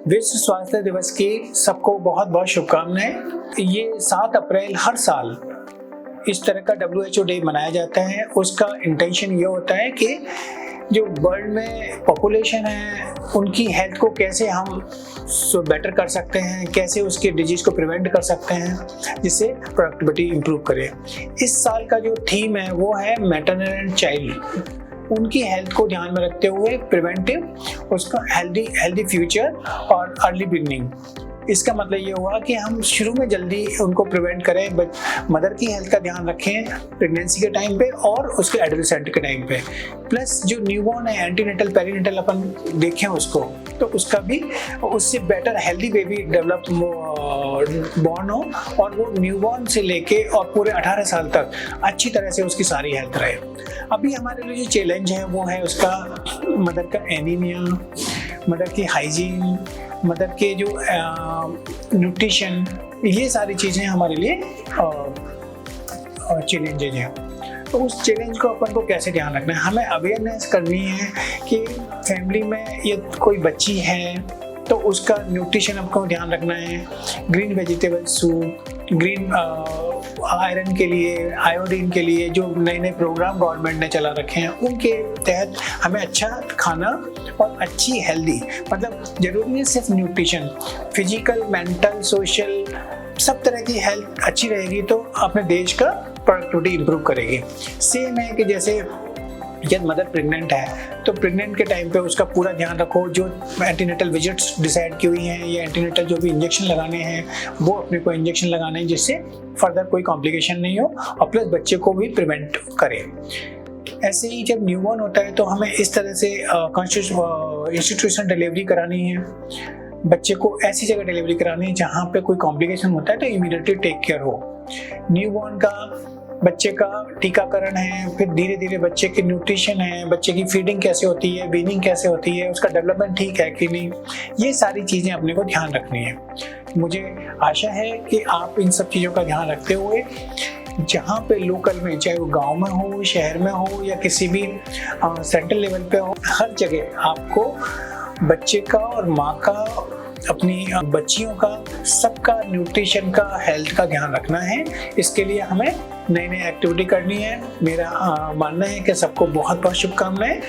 विश्व स्वास्थ्य दिवस की सबको बहुत बहुत शुभकामनाएं। ये 7 अप्रैल हर साल इस तरह का WHO डे मनाया जाता है। उसका इंटेंशन ये होता है कि जो वर्ल्ड में पॉपुलेशन है उनकी हेल्थ को कैसे हम बेटर कर सकते हैं, कैसे उसके डिजीज को प्रिवेंट कर सकते हैं जिससे प्रोडक्टिविटी इंप्रूव करे। इस साल का जो थीम है वो है मैटरनल एंड चाइल्ड, उनकी हेल्थ को ध्यान में रखते हुए प्रिवेंटिव, उसका हेल्दी फ्यूचर और अर्ली बिगनिंग। इसका मतलब ये हुआ कि हम शुरू में जल्दी उनको प्रिवेंट करें, मदर की हेल्थ का ध्यान रखें प्रेगनेंसी के टाइम पे और उसके एडोलेसेंट के टाइम पे। प्लस जो न्यूबॉर्न है, एंटीनेटल पेरीनेटल अपन देखें उसको, तो उसका भी उससे better healthy baby develop born हो और वो न्यूबॉर्न से लेके और पूरे 18 साल तक अच्छी तरह से उसकी सारी हेल्थ रहे। अभी हमारे लिए जो चैलेंज है वो है उसका मदर का एनीमिया, मदर की हाइजीन, मदर के जो न्यूट्रिशन, ये सारी चीज़ें हमारे लिए चैलेंजेज हैं। तो उस चैलेंज को अपन को कैसे ध्यान रखना है, हमें अवेयरनेस करनी है कि फैमिली में ये कोई बच्ची है तो उसका न्यूट्रिशन आपको ध्यान रखना है। Green vegetable soup, green iron के लिए, आयोडीन के लिए जो नए नए प्रोग्राम गवर्नमेंट ने चला रखे हैं उनके तहत हमें अच्छा खाना और अच्छी हेल्दी, मतलब जरूरी नहीं सिर्फ न्यूट्रिशन, फिजिकल, मेंटल, सोशल, सब तरह की हेल्थ अच्छी रहेगी तो अपने देश का प्रोडक्टिविटी इंप्रूव करेगी। सेम है कि जैसे जब मदर प्रेग्नेंट है तो प्रेग्नेंट के टाइम पे उसका पूरा ध्यान रखो, जो एंटीनेटल विजिट्स डिसाइड की हुई हैं या एंटीनेटल जो भी इंजेक्शन लगाने हैं वो अपने को इंजेक्शन लगाने हैं जिससे फर्दर कोई कॉम्प्लिकेशन नहीं हो और प्लस बच्चे को भी प्रिवेंट करे। ऐसे ही जब न्यूबॉर्न होता है तो हमें इस तरह से इंस्टीट्यूशन डिलीवरी करानी है, बच्चे को ऐसी जगह डिलीवरी करानी है जहाँ पे कोई कॉम्प्लिकेशन होता है तो इमीडिएटली टेक केयर हो। न्यूबॉर्न का बच्चे का टीकाकरण है, फिर धीरे धीरे बच्चे की न्यूट्रिशन है, बच्चे की फीडिंग कैसे होती है, वीनिंग कैसे होती है, उसका डेवलपमेंट ठीक है कि नहीं, ये सारी चीज़ें अपने को ध्यान रखनी है। मुझे आशा है कि आप इन सब चीज़ों का ध्यान रखते हुए जहाँ पे लोकल में, चाहे वो गांव में हो, शहर में हो या किसी भी सेंट्रल लेवल पे हो, हर जगह आपको बच्चे का और माँ का, अपनी बच्चियों का, सबका न्यूट्रिशन का, हेल्थ का ध्यान रखना है। इसके लिए हमें नई नई एक्टिविटी करनी है। मेरा मानना है कि सबको बहुत बहुत शुभकामनाएं।